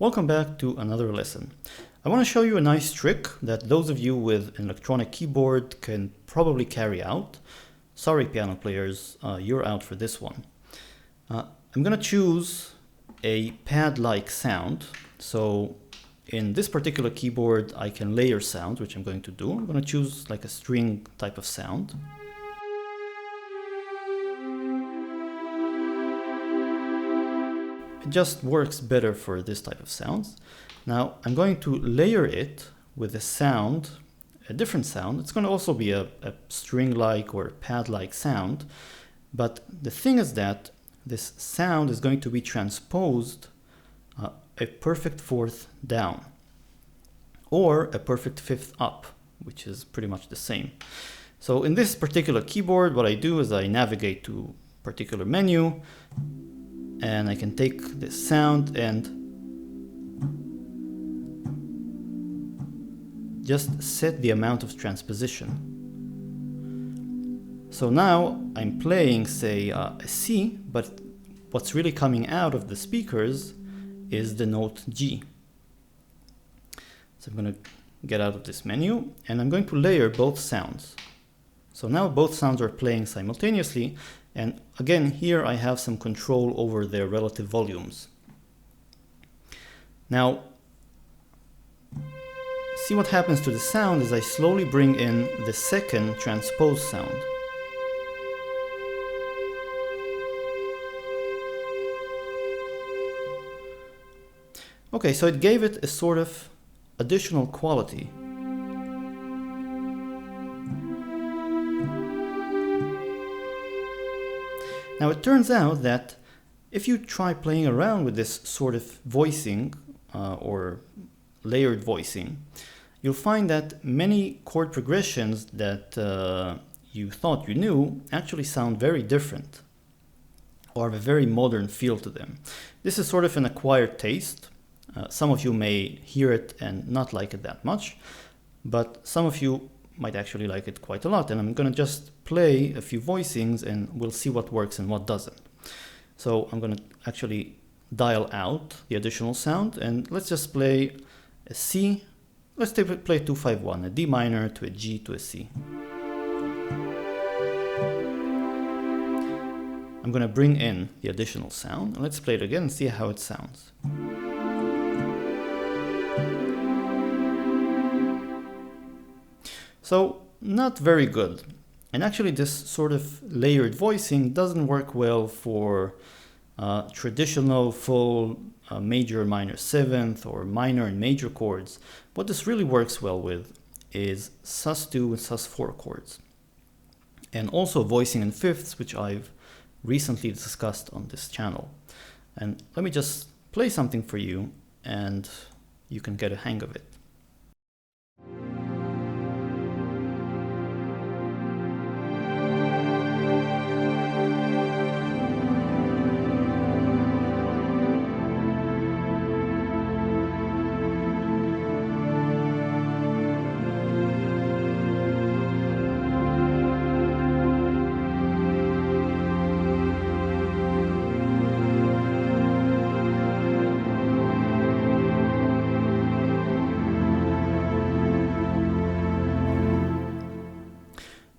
Welcome back to another lesson. I want to show you a nice trick that those of you with an electronic keyboard can probably carry out. Sorry, piano players, you're out for this one. I'm going to choose a pad-like sound. So in this particular keyboard, I can layer sound, which I'm going to do. I'm going to choose like a string type of sound. It just works better for this type of sounds. Now I'm going to layer it with a sound, a different sound. It's going to also be a string-like or pad-like sound. But the thing is that this sound is going to be transposed a perfect fourth down or a perfect fifth up, which is pretty much the same. So in this particular keyboard, what I do is I navigate to a particular menu, and I can take this sound and just set the amount of transposition. So now I'm playing, say, a C, but what's really coming out of the speakers is the note G. So I'm going to get out of this menu and I'm going to layer both sounds. So now both sounds are playing simultaneously, and again here I have some control over their relative volumes. Now see what happens to the sound as I slowly bring in the second transposed sound. Okay, so it gave it a sort of additional quality. Now it turns out that if you try playing around with this sort of voicing or layered voicing, you'll find that many chord progressions that you thought you knew actually sound very different or have a very modern feel to them. This is sort of an acquired taste. Some of you may hear it and not like it that much, but some of you might actually like it quite a lot, and I'm going to just play a few voicings and we'll see what works and what doesn't. So I'm going to actually dial out the additional sound and let's just play a C. Let's play 2-5-1, a D minor to a G to a C. I'm going to bring in the additional sound and let's play it again and see how it sounds. So not very good. And actually this sort of layered voicing doesn't work well for traditional full major minor seventh or minor and major chords. What this really works well with is sus2 and sus4 chords. And also voicing in fifths, which I've recently discussed on this channel. And let me just play something for you and you can get a hang of it.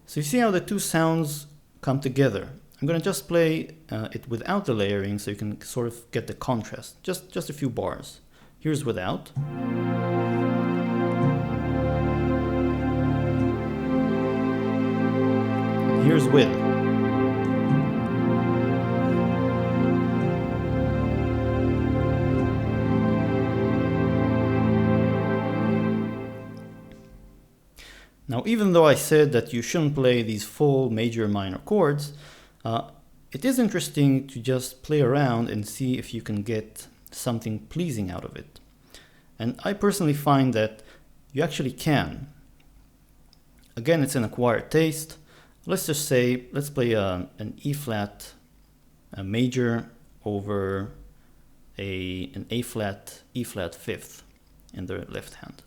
So you see how the two sounds come together. I'm going to just play it without the layering so you can sort of get the contrast. Just a few bars. Here's without. Here's with. Now, even though I said that you shouldn't play these full major and minor chords, it is interesting to just play around and see if you can get something pleasing out of it. And I personally find that you actually can. Again, it's an acquired taste. Let's just say, let's play an E flat, a major over an A flat, E flat fifth in the left hand.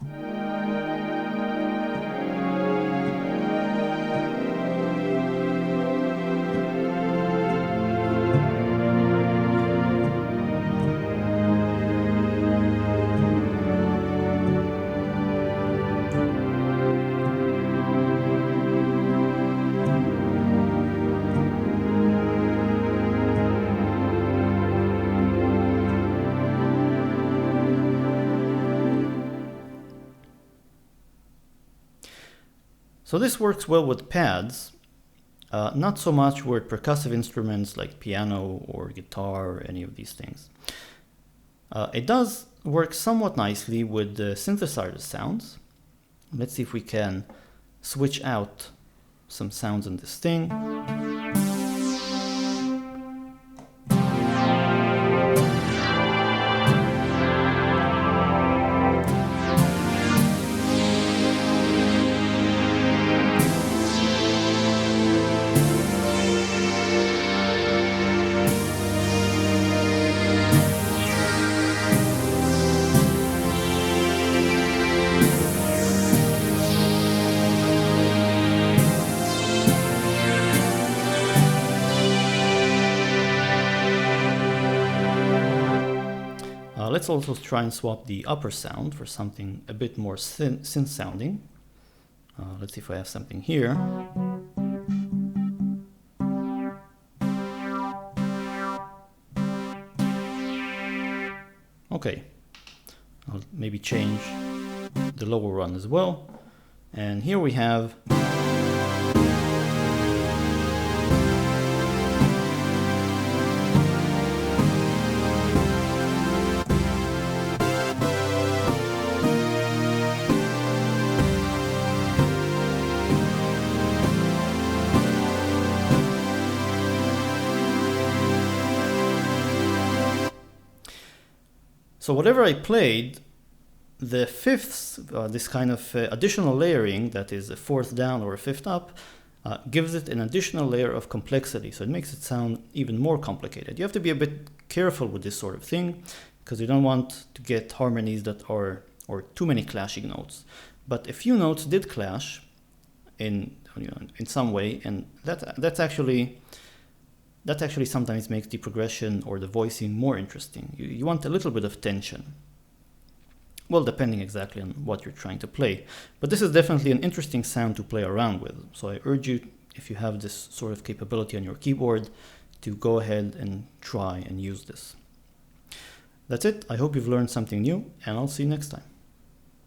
So this works well with pads, not so much with percussive instruments like piano or guitar or any of these things. It does work somewhat nicely with the synthesizer sounds. Let's see if we can switch out some sounds in this thing. Let's also try and swap the upper sound for something a bit more synth sounding. Let's see if I have something here. Okay, I'll maybe change the lower one as well. And here we have so whatever I played, the fifths, this kind of additional layering that is a fourth down or a fifth up, gives it an additional layer of complexity. So it makes it sound even more complicated. You have to be a bit careful with this sort of thing because you don't want to get harmonies that are, or too many clashing notes. But a few notes did clash in some way, and that actually sometimes makes the progression or the voicing more interesting. You want a little bit of tension. Well, depending exactly on what you're trying to play. But this is definitely an interesting sound to play around with. So I urge you, if you have this sort of capability on your keyboard, to go ahead and try and use this. That's it. I hope you've learned something new, and I'll see you next time.